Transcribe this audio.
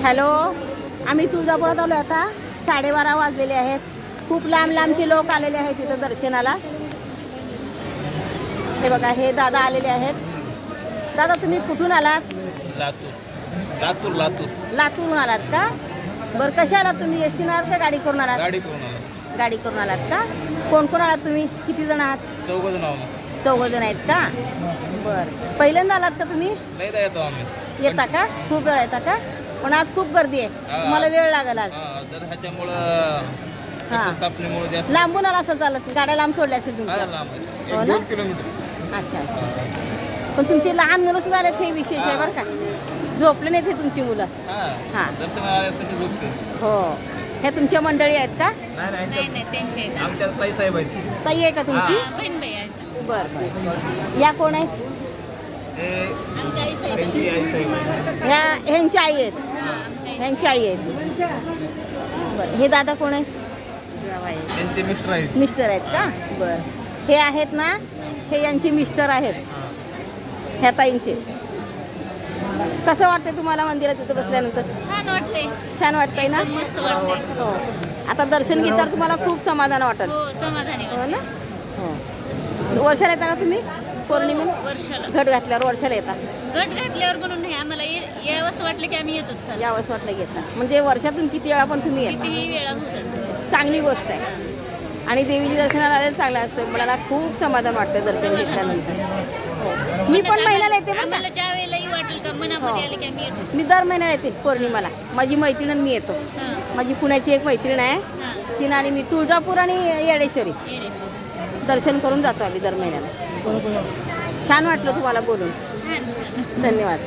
Hello, आम्ही तुळजापुरात आलो आता. 12:30 वाजलेले आहेत. खूप लांब लांबचे लोक आलेले आहेत इथं दर्शनाला. हे बघा, हे दादा आलेले आहेत. दादा, तुम्ही कुठून आलात? लातूर. लातूरून आलात का? बरं, कशा आलात तुम्ही? एस टीनं आलात का गाडी करून आलात? गाडी करून आलात का? कोण कोण आलात तुम्ही? किती जण आहात? 4 जण आहेत का? बरं, पहिल्यांदा आलात का तुम्ही? येतो आम्ही. येता का? खूप वेळ येता का? पण आज खूप गर्दी आहे, तुम्हाला वेळ लागेल आज. हां, लांबून आला असं चालत? गाड्या लांब सोडल्या असेल तुमच्या? हो ना? 2 किलोमीटर. अच्छा. पण तुमची लहान मुलं सुद्धा आलेत, हे विशेष आहे बरं का. झोपले नाहीत हे तुमची मुलं? हां, हो. हे तुमच्या मंडळी आहेत का? आमच्या ताई साहेब आहेत. ताई आहे का तुमची? बरं. या कोण आहेत? ह्यांची आई आहेत. ह्यांची आई आहेत. बरं, हे दादा कोण आहेत? त्यांचे मिस्टर आहेत. मिस्टर आहेत का? बरं. हे आहेत ना, हे यांचे मिस्टर आहेत, ह्या ताईंचे. कसं वाटतंय तुम्हाला मंदिरात तिथं बसल्यानंतर? छान वाटतंय ना? हो. आता दर्शन घेतल्यावर तुम्हाला खूप समाधान वाटेल. हो ना? हो. वर्षाला येता का तुम्ही? पौर्णिमेला घट घातल्यावर वर्षाला येता? गट घातल्यावर म्हणून नाही, आम्हाला यावंसं वाटलं की आम्ही येतोच सर. यावंसं वाटलं घेता म्हणजे वर्षातून किती वेळा पण तुम्ही येता? कितीही वेळा होतात. चांगली गोष्ट आहे. आणि देवीची दर्शनाला आलेलं चांगलं असतं. मला खूप समाधान वाटतं दर्शन घेतल्यानंतर. हो. मी पण महिन्याला येते बरं का. आम्हाला ज्या वेळेलाही वाटेल का मनामध्ये आले की आम्ही येतो. मी दर महिन्याला येते पौर्णिमाला. माझी मैत्रीण आणि मी येतो. माझी पुण्याची एक मैत्रीण आहे, तिनं आणि मी तुळजापूर आणि येडेश्वरी दर्शन करून जातो आम्ही दर महिन्याला. छान वाटलं तुम्हाला बोलून. धन्यवाद.